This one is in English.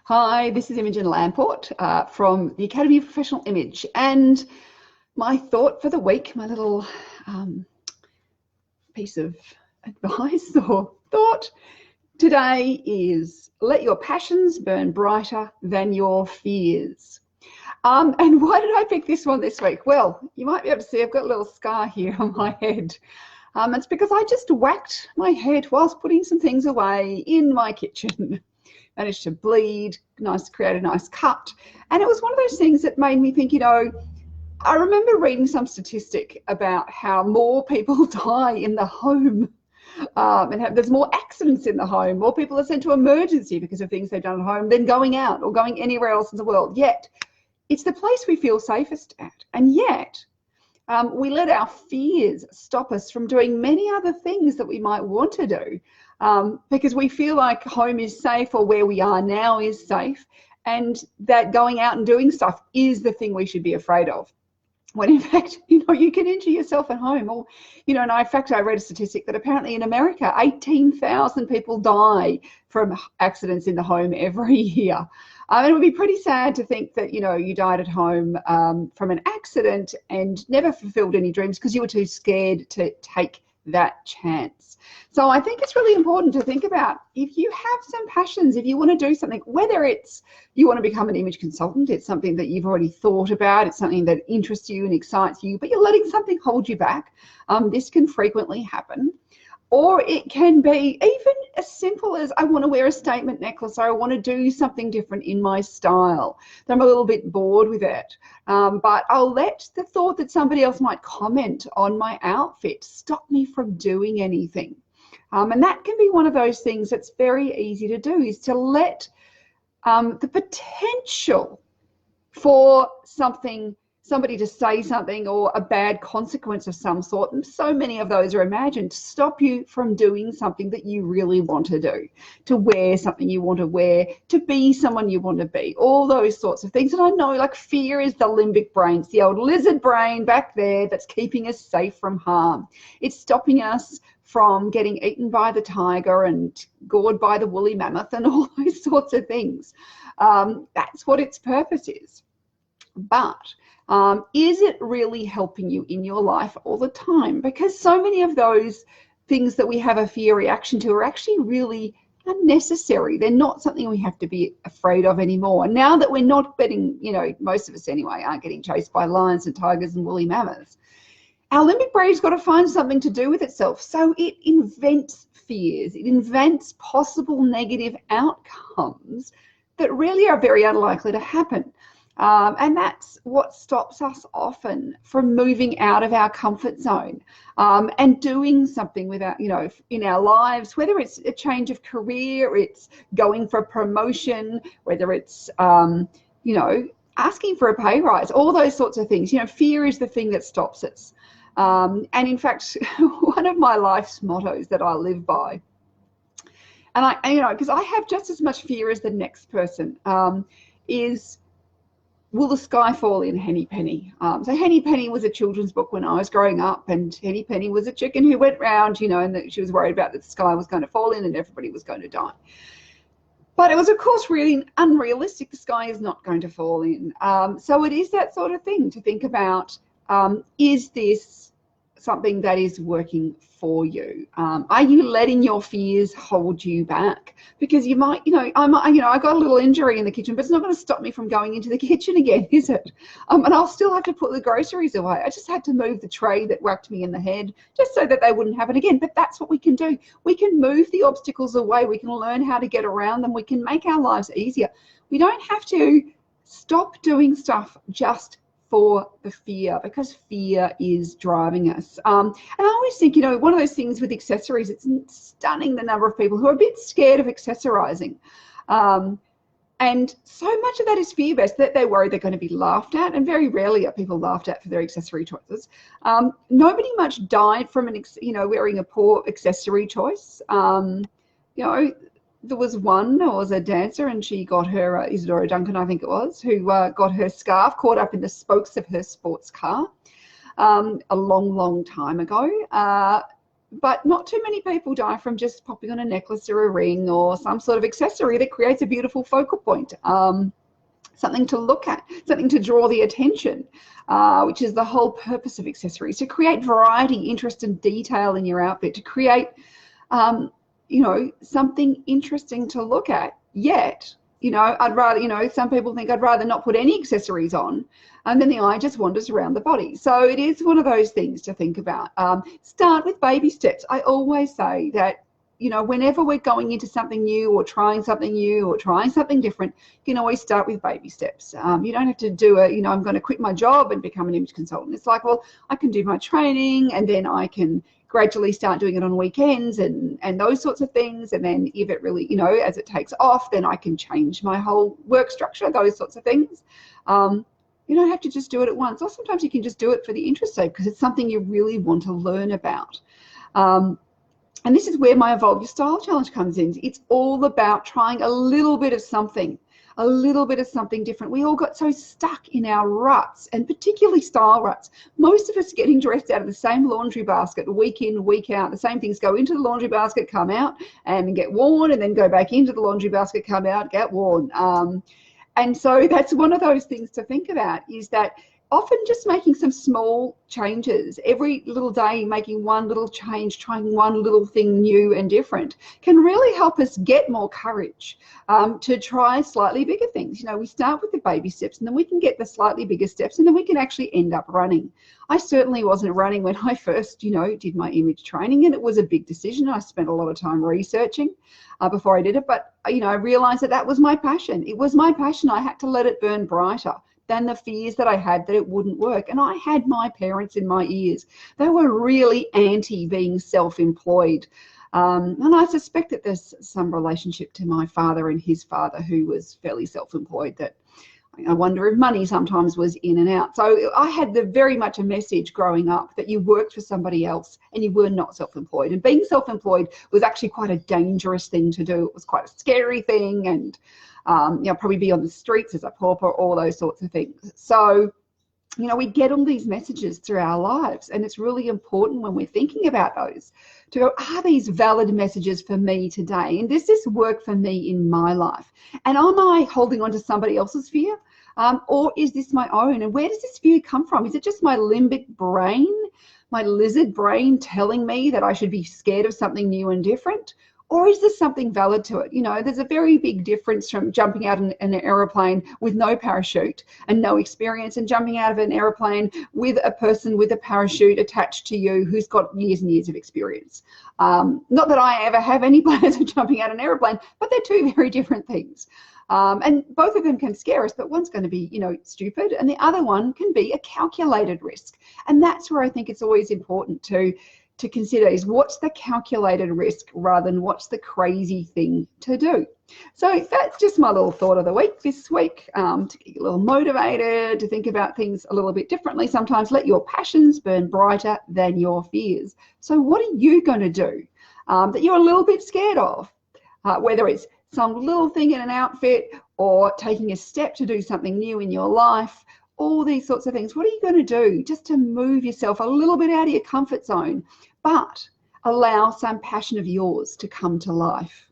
Hi, this is Imogen Lamport from the Academy of Professional Image. And my thought for the week, my little piece of advice or thought today is let your passions burn brighter than your fears. And why did I pick this one this week? Well, you might be able to see I've got a little scar here on my head. It's because I just whacked my head whilst putting some things away in my kitchen. Managed to bleed, create a nice cut. And it was one of those things that made me think, I remember reading some statistic about how more people die in the home and there's more accidents in the home. More people are sent to emergency because of things they've done at home than going out or going anywhere else in the world. Yet, it's the place we feel safest at. And yet, we let our fears stop us from doing many other things that we might want to do. Because we feel like home is safe or where we are now is safe, and that going out and doing stuff is the thing we should be afraid of. When in fact, you can injure yourself at home. Or, and in fact, I read a statistic that apparently in America, 18,000 people die from accidents in the home every year. It would be pretty sad to think that, you died at home from an accident and never fulfilled any dreams because you were too scared to take that chance. So I think it's really important to think about if you have some passions, if you want to do something, whether it's you want to become an image consultant, it's something that you've already thought about, it's something that interests you and excites you, but you're letting something hold you back. This can frequently happen. Or it can be even as simple as I want to wear a statement necklace, or I want to do something different in my style. I'm a little bit bored with it, but I'll let the thought that somebody else might comment on my outfit stop me from doing anything. And that can be one of those things that's very easy to do, is to let the potential for somebody to say something or a bad consequence of some sort, and so many of those are imagined, to stop you from doing something that you really want to do, to wear something you want to wear, to be someone you want to be, all those sorts of things. And I know, like, fear is the limbic brain. It's the old lizard brain back there that's keeping us safe from harm. It's stopping us from getting eaten by the tiger and gored by the woolly mammoth and all those sorts of things. That's what its purpose is. But is it really helping you in your life all the time? Because so many of those things that we have a fear reaction to are actually really unnecessary. They're not something we have to be afraid of anymore. And now that we're not getting, most of us anyway, aren't getting chased by lions and tigers and woolly mammoths, our limbic brain's got to find something to do with itself. So it invents fears. It invents possible negative outcomes that really are very unlikely to happen. And that's what stops us often from moving out of our comfort zone and doing something with our, in our lives, whether it's a change of career, it's going for a promotion, whether it's, asking for a pay rise, all those sorts of things. Fear is the thing that stops us. And in fact, one of my life's mottos that I live by, and because I have just as much fear as the next person, is, will the sky fall in Henny Penny? So Henny Penny was a children's book when I was growing up, and Henny Penny was a chicken who went round, and that she was worried about that the sky was going to fall in and everybody was going to die. But it was, of course, really unrealistic. The sky is not going to fall in. So it is that sort of thing to think about, is this something that is working for you? Are you letting your fears hold you back? Because you might, I got a little injury in the kitchen, but it's not going to stop me from going into the kitchen again, is it? And I'll still have to put the groceries away. I just had to move the tray that whacked me in the head just so that they wouldn't happen again. But that's what we can do. We can move the obstacles away. We can learn how to get around them. We can make our lives easier. We don't have to stop doing stuff just for the fear, because fear is driving us. And I always think, one of those things with accessories, it's stunning the number of people who are a bit scared of accessorizing. And so much of that is fear-based, that they worry they're going to be laughed at, and very rarely are people laughed at for their accessory choices. Nobody much died from wearing a poor accessory choice. There was a dancer, and she got her, Isadora Duncan, I think it was, who got her scarf caught up in the spokes of her sports car a long, long time ago. but not too many people die from just popping on a necklace or a ring or some sort of accessory that creates a beautiful focal point. Something to look at, something to draw the attention, which is the whole purpose of accessories, to create variety, interest, and detail in your outfit, to create, you know, something interesting to look at. Yet, you know, I'd rather, you know, some people think I'd rather not put any accessories on, and then the eye just wanders around the body. So it is one of those things to think about. Start with baby steps. I always say that, you know, whenever we're going into something new or trying something new or trying something different, you can always start with baby steps. You don't have to do it, you know, I'm going to quit my job and become an image consultant. It's like, well, I can do my training and then I can gradually start doing it on weekends and those sorts of things. And then if it really, you know, as it takes off, then I can change my whole work structure, those sorts of things. You don't have to just do it at once. Or sometimes you can just do it for the interest's sake because it's something you really want to learn about. And this is where my Evolve Your Style Challenge comes in. It's all about trying a little bit of something different. We all got so stuck in our ruts, and particularly style ruts. Most of us getting dressed out of the same laundry basket week in, week out. The same things go into the laundry basket, come out and get worn, and then go back into the laundry basket, come out, get worn. And so that's one of those things to think about, is that often just making some small changes every little day, making one little change, trying one little thing new and different, can really help us get more courage to try slightly bigger things. You know, we start with the baby steps and then we can get the slightly bigger steps and then we can actually end up running. I certainly wasn't running when I first, you know, did my image training, and it was a big decision. I spent a lot of time researching before I did it, but, you know, I realized that that was my passion. It was my passion. I had to let it burn brighter than the fears that I had that it wouldn't work. And I had my parents in my ears. They were really anti being self-employed. And I suspect that there's some relationship to my father and his father, who was fairly self-employed, that I wonder if money sometimes was in and out. So I had very much a message growing up that you worked for somebody else and you were not self-employed. And being self-employed was actually quite a dangerous thing to do. It was quite a scary thing, and you know, probably be on the streets as a pauper, all those sorts of things. So, you know, we get all these messages through our lives, and it's really important when we're thinking about those to go, are these valid messages for me today? And does this work for me in my life? And am I holding on to somebody else's fear? Or is this my own? And where does this fear come from? Is it just my limbic brain, my lizard brain telling me that I should be scared of something new and different? Or is there something valid to it? You know, there's a very big difference from jumping out in an aeroplane with no parachute and no experience, and jumping out of an aeroplane with a person with a parachute attached to you who's got years and years of experience. Not that I ever have any plans of jumping out an aeroplane, but they're two very different things. And both of them can scare us, but one's going to be, you know, stupid, and the other one can be a calculated risk. And that's where I think it's always important to consider, is what's the calculated risk rather than what's the crazy thing to do. So that's just my little thought of the week this week, to get you a little motivated, to think about things a little bit differently. Sometimes let your passions burn brighter than your fears. So what are you going to do that you're a little bit scared of? Whether it's some little thing in an outfit or taking a step to do something new in your life, all these sorts of things. What are you going to do just to move yourself a little bit out of your comfort zone, but allow some passion of yours to come to life?